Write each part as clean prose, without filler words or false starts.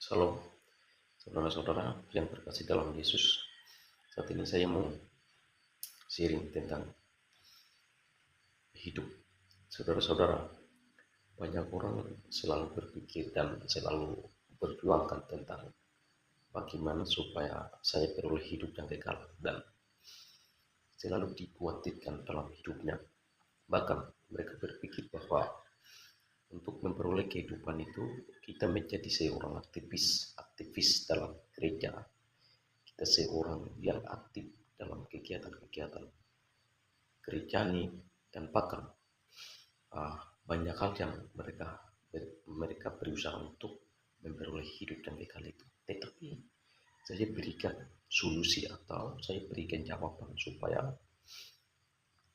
Shalom, saudara-saudara yang terkasih dalam Yesus. Saat ini saya mau sharing tentang hidup. Saudara-saudara, banyak orang selalu berpikir dan selalu berjuangkan tentang bagaimana supaya saya beroleh hidup yang kekal, dan selalu dikhawatirkan dalam hidupnya. Bahkan mereka berpikir bahwa untuk memperoleh kehidupan itu kita menjadi seorang aktivis dalam gereja. Kita seorang yang aktif dalam kegiatan-kegiatan gereja ini, dan bahkan banyak hal yang mereka berusaha untuk memperoleh hidup yang kekal itu. Tetapi saya berikan solusi atau saya berikan jawaban supaya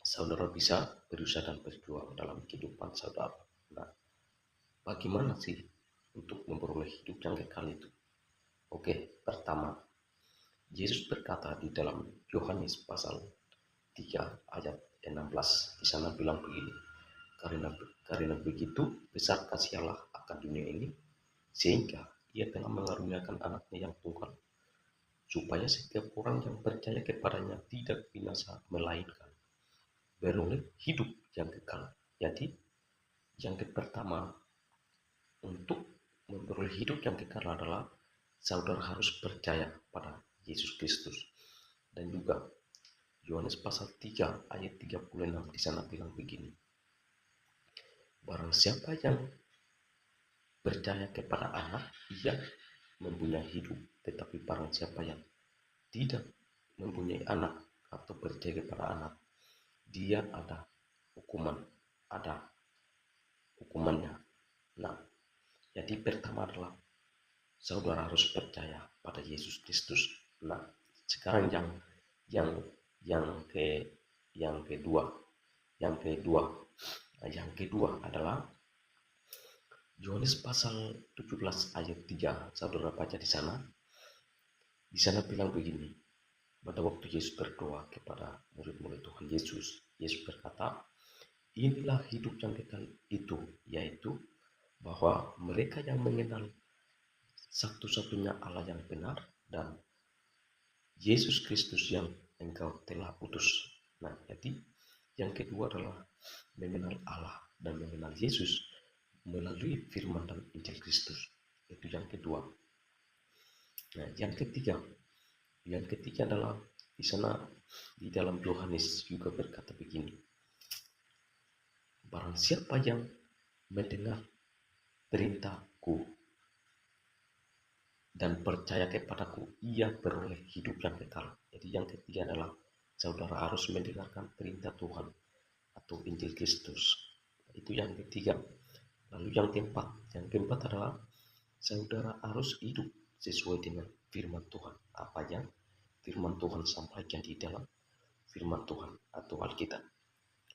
saudara bisa berusaha dan berjuang dalam kehidupan saudara. Nah, bagaimana sih untuk memperoleh hidup yang kekal itu? Oke, pertama, Yesus berkata di dalam Yohanes pasal 3 ayat 16, di sana bilang begini, karena begitu besar kasih Allah akan dunia ini, sehingga ia telah mengaruniakan anaknya yang tunggal, supaya setiap orang yang percaya kepadanya tidak binasa, melainkan beroleh hidup yang kekal. Jadi yang pertama, untuk memperoleh hidup yang kekal adalah saudara harus percaya pada Yesus Kristus. Dan juga Yohanes pasal 3 ayat 36 di sana bilang begini, barang siapa yang percaya kepada anak, ia mempunyai hidup. Tetapi barang siapa yang tidak mempunyai anak atau percaya kepada anak, dia ada hukumannya. Nah, jadi pertama adalah saudara harus percaya pada Yesus Kristus. Nah, sekarang yang kedua adalah Yohanes pasal 17 ayat 3. Saudara baca di sana. Di sana bilang begini. Pada waktu Yesus berdoa kepada murid-murid Tuhan Yesus, Yesus berkata, inilah hidup yang kekal itu, yaitu bahwa mereka yang mengenal satu-satunya Allah yang benar dan Yesus Kristus yang engkau telah utus. Nah, jadi yang kedua adalah mengenal Allah dan mengenal Yesus melalui firman dan Injil Kristus. Itu yang kedua. Nah, yang ketiga adalah di sana di dalam Yohanes juga berkata begini, barang siapa yang mendengar perintahku dan percaya kepadaku, ia beroleh hidup yang kekal. Jadi yang ketiga adalah saudara harus mendengarkan perintah Tuhan atau Injil Kristus. Itu yang ketiga. Lalu yang keempat adalah saudara harus hidup sesuai dengan firman Tuhan. Apa yang firman Tuhan sampaikan di dalam firman Tuhan atau Alkitab,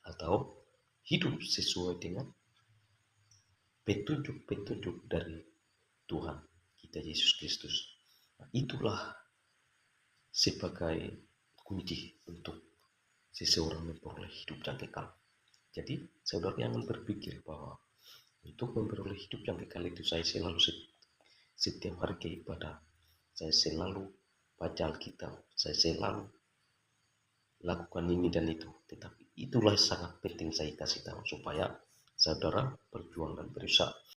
atau hidup sesuai dengan petunjuk dari Tuhan kita Yesus Kristus. Nah, itulah sebagai kunci untuk seseorang memperoleh hidup yang kekal. Jadi saudara jangan berpikir bahwa untuk memperoleh hidup yang kekal itu saya selalu setiap hari ke ibadah, saya selalu baca Alkitab, saya selalu lakukan ini dan itu. Tetapi itulah sangat penting saya kasih tahu supaya saudara berjuang dan berusaha